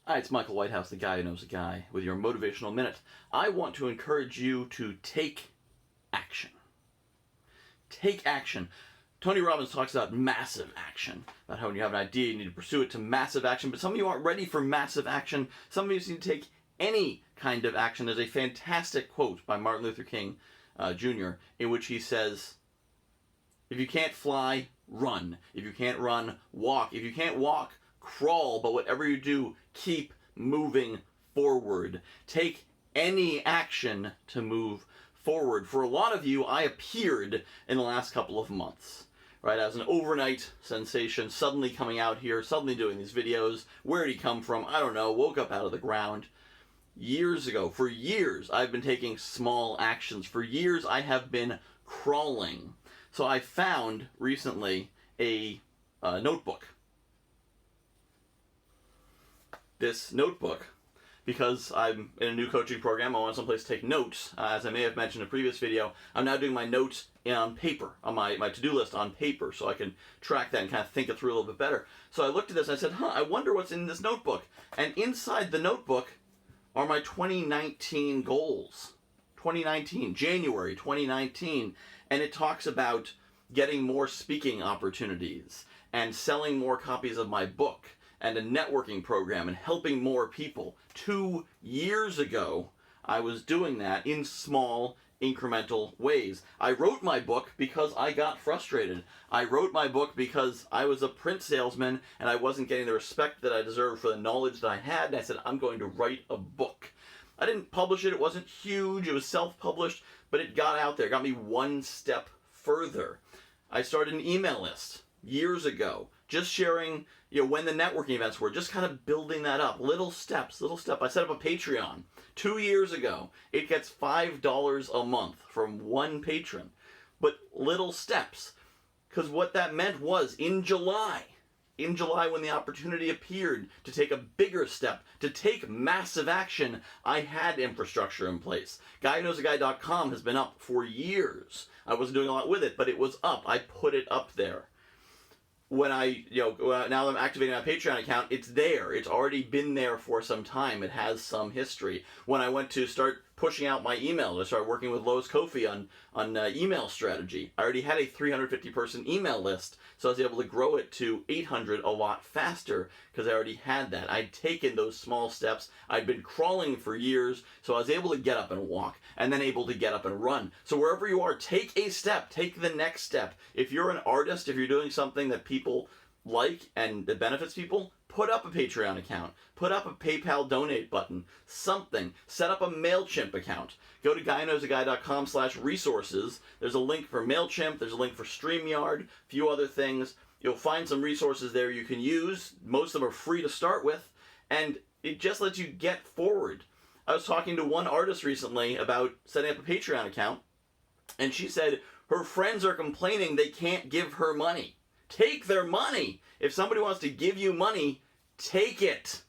Hi, it's Michael Whitehouse, the guy who knows a guy, with your Motivational Minute. I want to encourage you to take action. Take action. Tony Robbins talks about massive action, about how when you have an idea, you need to pursue it to massive action, but some of you aren't ready for massive action. Some of you just need to take any kind of action. There's a fantastic quote by Martin Luther King Jr. in which he says, if you can't fly, run. If you can't run, walk. If you can't walk, crawl, but whatever you do, keep moving forward. Take any action to move forward. For a lot of you, I appeared in the last couple of months, right? As an overnight sensation, suddenly coming out here, suddenly doing these videos. Where did he come from? I don't know. Woke up out of the ground. Years ago, for years, I've been taking small actions. For years, I have been crawling. So I found recently a notebook. This notebook, because I'm in a new coaching program, I want someplace to take notes. As I may have mentioned in a previous video, I'm now doing my notes on paper, on my to-do list on paper, so I can track that and kind of think it through a little bit better. So I looked at this and I said, I wonder what's in this notebook. And inside the notebook are my 2019 goals. 2019, January 2019. And it talks about getting more speaking opportunities and selling more copies of my book and a networking program and helping more people. 2 years ago, I was doing that in small, incremental ways. I wrote my book because I got frustrated. I wrote my book because I was a print salesman and I wasn't getting the respect that I deserved for the knowledge that I had, and I said, I'm going to write a book. I didn't publish it. It wasn't huge. It was self-published, but it got out there. It got me one step further. I started an email list years ago, just sharing, when the networking events were, just kind of building that up, little steps. I set up a Patreon 2 years ago. It gets $5 a month from one patron, but little steps. Because what that meant was, in July when the opportunity appeared to take a bigger step, to take massive action, I had infrastructure in place. GuyWhoKnowsAGuy.com has been up for years. I wasn't doing a lot with it, but it was up. I put it up there. When now that I'm activating my Patreon account, it's there. It's already been there for some time. It has some history. When I went to start pushing out my email, I started working with Lois Coffee on email strategy. I already had a 350-person email list, so I was able to grow it to 800 a lot faster because I already had that. I'd taken those small steps. I'd been crawling for years, so I was able to get up and walk, and then able to get up and run. So wherever you are, take a step. Take the next step. If you're an artist, if you're doing something that people like and that benefits people, put up a Patreon account. Put up a PayPal donate button. Something. Set up a MailChimp account. Go to GuyWhoKnowsAGuy.com/resources. There's a link for MailChimp. There's a link for StreamYard. A few other things. You'll find some resources there you can use. Most of them are free to start with. And it just lets you get forward. I was talking to one artist recently about setting up a Patreon account. And she said her friends are complaining they can't give her money. Take their money. If somebody wants to give you money, take it,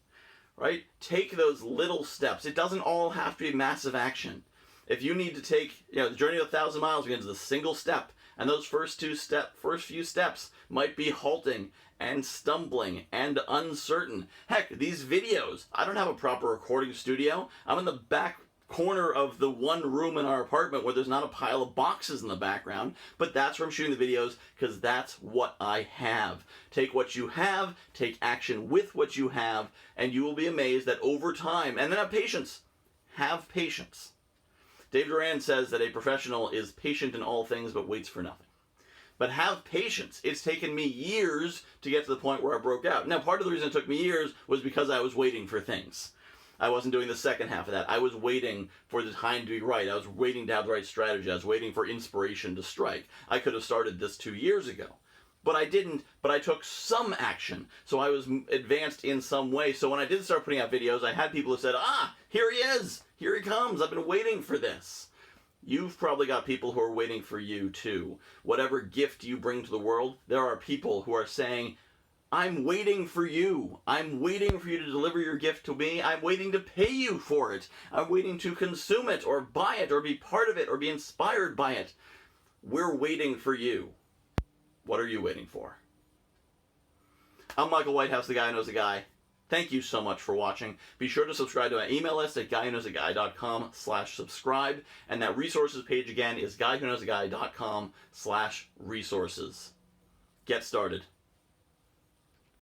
right? Take those little steps. It doesn't all have to be massive action. If you need to take, the journey of 1,000 miles begins with a single step, and those first few steps might be halting and stumbling and uncertain. Heck, these videos, I don't have a proper recording studio. I'm in the back corner of the one room in our apartment where there's not a pile of boxes in the background, but that's where I'm shooting the videos because that's what I have. Take what you have, take action with what you have, and you will be amazed that over time, and then have patience. Have patience. Dave Duran says that a professional is patient in all things but waits for nothing. But have patience. It's taken me years to get to the point where I broke out. Now, part of the reason it took me years was because I was waiting for things. I wasn't doing the second half of that. I was waiting for the time to be right. I was waiting to have the right strategy. I was waiting for inspiration to strike. I could have started this 2 years ago. But I didn't, but I took some action. So I was advanced in some way. So when I did start putting out videos, I had people who said, here he is. Here he comes. I've been waiting for this. You've probably got people who are waiting for you too. Whatever gift you bring to the world, there are people who are saying, I'm waiting for you. I'm waiting for you to deliver your gift to me. I'm waiting to pay you for it. I'm waiting to consume it or buy it or be part of it or be inspired by it. We're waiting for you. What are you waiting for? I'm Michael Whitehouse, the guy who knows a guy. Thank you so much for watching. Be sure to subscribe to my email list at guywhoknowsaguy.com/subscribe, and that resources page again is guywhoknowsaguy.com/resources. Get started.